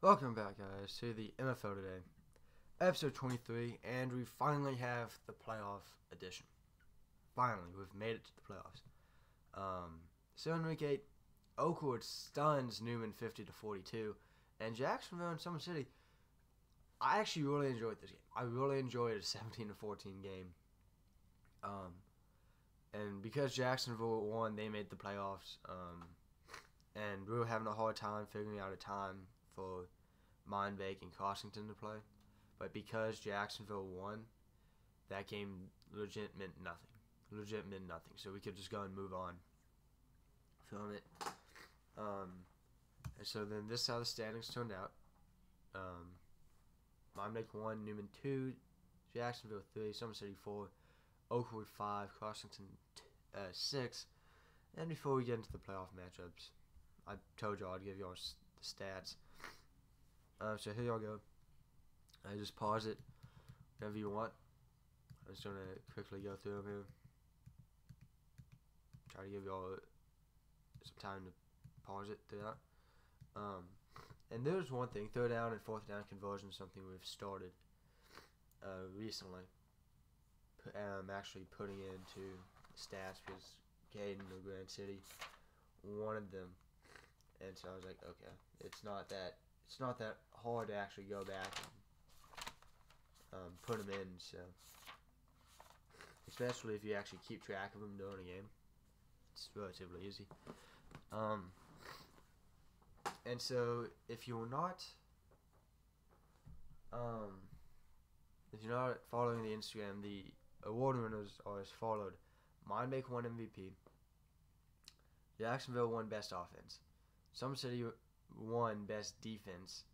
Welcome back, guys, to the MFL today, episode 23, and we finally have the playoff edition. Finally, we've made it to the playoffs. So in week 8, Oakwood stuns Newman 50-42, and Jacksonville and Summer City. I actually really enjoyed this game. I really enjoyed a 17-14 game. And because Jacksonville won, they made the playoffs. And we were having a hard time figuring out a time for Mindbake and Cossington to play. But because Jacksonville won, that game legit meant nothing. So we could just go and move on. Film it. And so then this is how the standings turned out. Mindbake 1, Newman 2, Jacksonville 3, Summer City 4, Oakwood 5, Cossington 6. And before we get into the playoff matchups, I told y'all I'd give y'all the stats. So here y'all go. I just pause it whenever you want. I'm just going to quickly go through them here. Try to give y'all some time to pause it through that. And there's one thing, third down and fourth down conversion is something we've started recently. Actually putting into stats because Caden or Grand City wanted them. And so I was like, okay, it's not that hard to actually go back and put them in. So especially if you actually keep track of them during a game, it's relatively easy. And so if you're not following the Instagram, the award winners are as followed: Mindbake won MVP, Jacksonville won best offense, Summer City won best defense,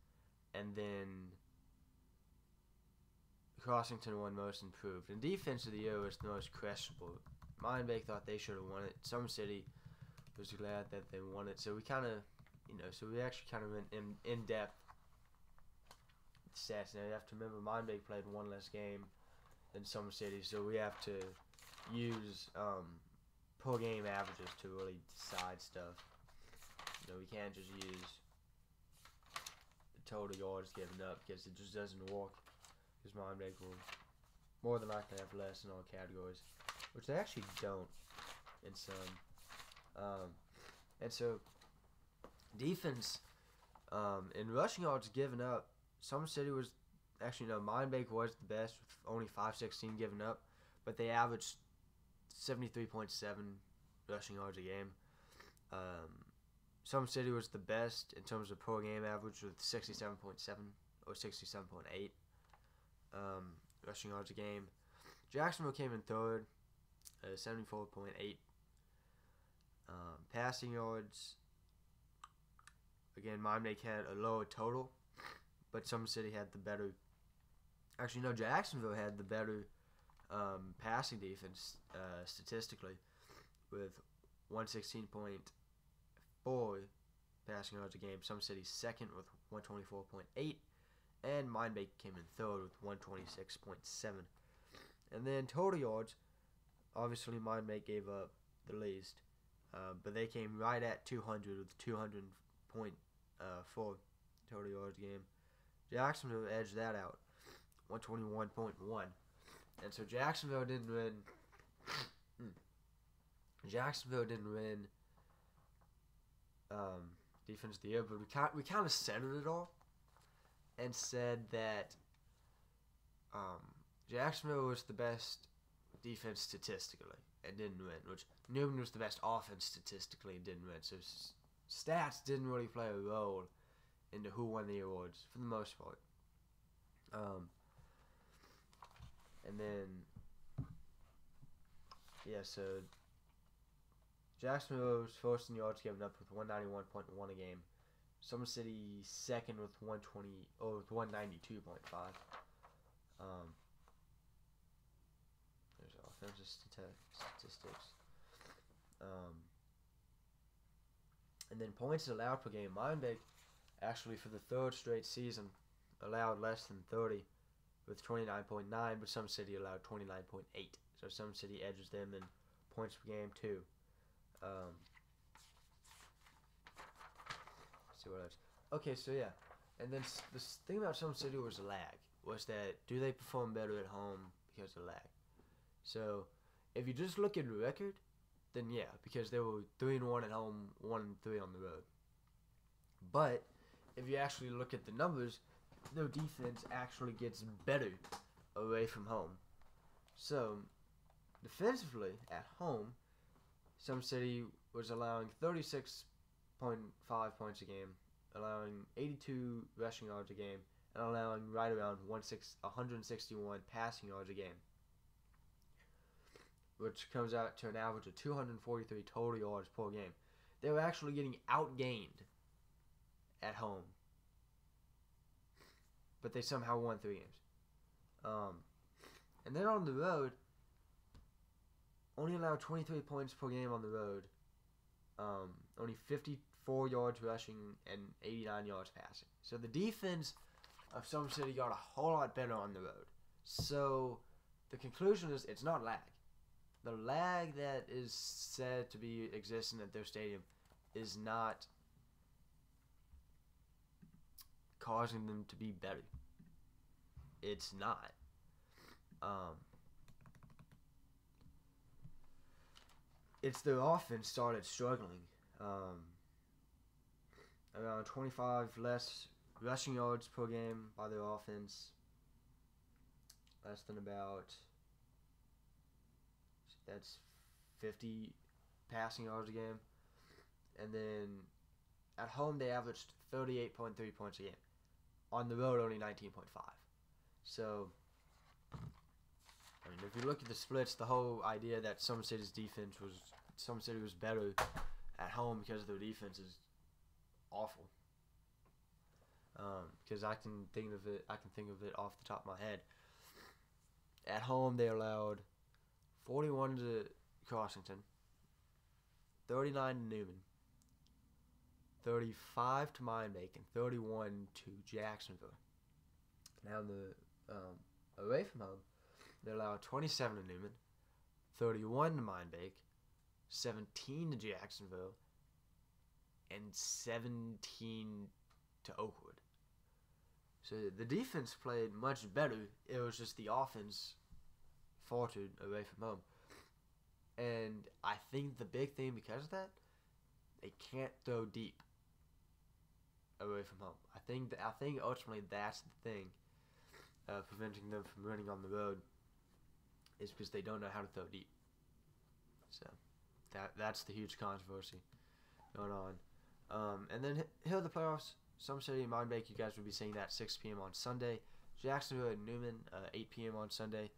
and then Cossington won most improved. And defense of the year was the most questionable. Mindbake thought they should have won it. Summer City was glad that they won it. So we kind of, so we actually kind of went in depth stats. Now you have to remember, Mindbake played one less game than Summer City, so we have to use per game averages to really decide stuff. We can't just use the total yards given up because it just doesn't work. Because Mindbake will more than likely have less in all categories, which they actually don't in some. And so defense, in rushing yards given up, Summer City was actually Mindbake was the best with only 516 given up, but they averaged 73.7 rushing yards a game. Summer City was the best in terms of per game average with 67.7 or 67.8 rushing yards a game. Jacksonville came in third, 74.8 passing yards. Again, Mindbake had a lower total, but Summer City had the better. Actually, no, Jacksonville had the better passing defense statistically with 116.4 passing yards a game. Summer City second with 124.8, and Mindbake came in third with 126.7. And then total yards, obviously Mindbake gave up the least, but they came right at 200 with 200.4 total yards a game. Jacksonville edged that out, 121.1. And so Jacksonville didn't win. Defense of the year, but we kind of centered it all and said that Jacksonville was the best defense statistically and didn't win, which Newman was the best offense statistically and didn't win. So stats didn't really play a role into who won the awards for the most part. And then so Jacksonville was first in yards given up with 191.1 a game. Summer City second with 192.5. There's offensive statistics. And then points allowed per game. Mindbake actually for the third straight season allowed less than 30 with 29.9, but Summer City allowed 29.8. So Summer City edges them in points per game too. Let's see what else. Okay, so yeah. And then the thing about some city was lag. Was that do they perform better at home because of lag? So if you just look at the record, then yeah, because they were 3-1 at home, 1-3 on the road. But if you actually look at the numbers, their defense actually gets better away from home. So defensively at home, some city was allowing 36.5 points a game, allowing 82 rushing yards a game, and allowing right around 161 passing yards a game, which comes out to an average of 243 total yards per game. They were actually getting outgained at home, but they somehow won 3 games. And then on the road, only allowed 23 points per game on the road. Only 54 yards rushing and 89 yards passing. So the defense of some city got a whole lot better on the road. So the conclusion is it's not lag. The lag that is said to be existing at their stadium is not causing them to be better. It's not. It's their offense started struggling. Around 25 less rushing yards per game by their offense. Less than about, that's 50 passing yards a game. And then at home they averaged 38.3 points a game. On the road only 19.5. So, I mean, if you look at the splits, the whole idea that some city was better at home because their defense is awful. Because I can think of it off the top of my head. At home, they allowed 41 to Crossington, 39 to Newman, 35 to Mindbake, and 31 to Jacksonville. Now, away from home, they allowed 27 to Newman, 31 to Mindbake, 17 to Jacksonville, and 17 to Oakwood. So the defense played much better. It was just the offense faltered away from home. And I think the big thing because of that, they can't throw deep away from home. I think ultimately that's the thing preventing them from running on the road is because they don't know how to throw deep. So that's the huge controversy going on. And then here are the playoffs. Some city in Mindbake, you guys will be seeing that 6 p.m. on Sunday. Jacksonville and Newman, 8 p.m. on Sunday.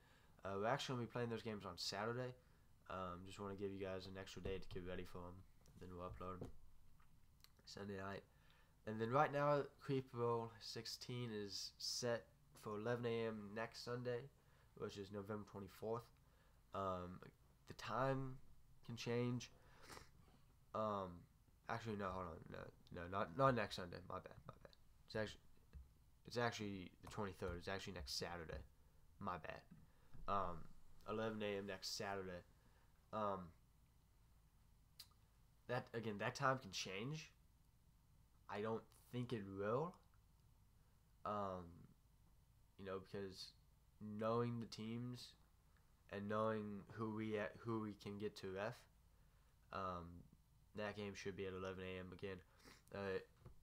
We're actually going to be playing those games on Saturday. Just want to give you guys an extra day to get ready for them. Then we'll upload them Sunday night. And then right now, Creep Roll 16 is set for 11 a.m. next Sunday, which is November 24th. The time can change. Actually, no, hold on. No, not next Sunday. My bad. It's actually the 23rd. It's actually next Saturday. My bad. 11 a.m. next Saturday. That time can change. I don't think it will. Because knowing the teams and knowing who we can get to ref, that game should be at 11 a.m. again.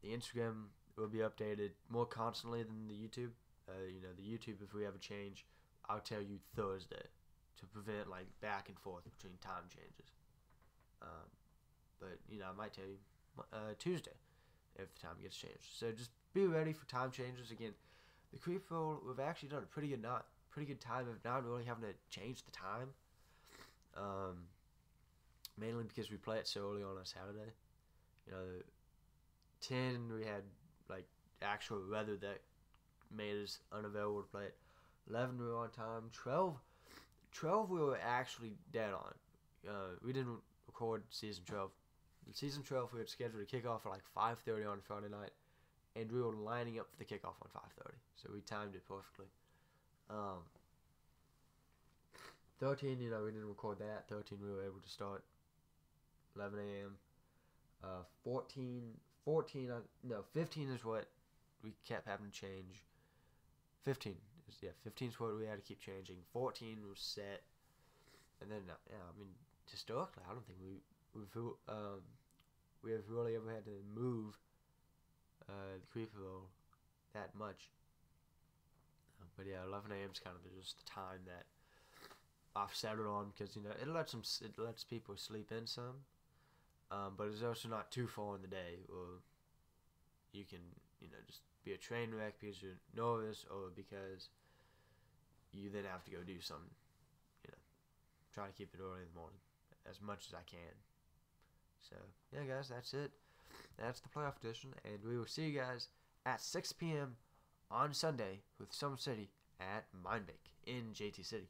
The Instagram will be updated more constantly than the YouTube. The YouTube, if we have a change, I'll tell you Thursday to prevent back and forth between time changes. But I might tell you Tuesday if the time gets changed. So just be ready for time changes. Again, the Creep Roll, we've actually done a pretty good time of not really having to change the time. Mainly because we play it so early on a Saturday. 10 we had actual weather that made us unavailable to play it. 11 we were on time. 12 we were actually dead on. We didn't record season 12. In season 12 we had scheduled a kickoff at 5:30 on Friday night, and we were lining up for the kickoff on 5:30. So we timed it perfectly. 13, we didn't record that. 13 we were able to start 11 a.m. 15 is what we kept having to change. 15 15 is what we had to keep changing. 14 was set, and then I mean, historically, I don't think we have really ever had to move the creeper roll that much. But yeah, 11 a.m. is kind of just the time that I've settled on, because it lets people sleep in some, but it's also not too far in the day, or you can just be a train wreck because you're nervous, or because you then have to go do something. Try to keep it early in the morning as much as I can. So yeah, guys, that's it. That's the playoff edition, and we will see you guys at 6 p.m. on Sunday with Summer City at Mindbake in JT City.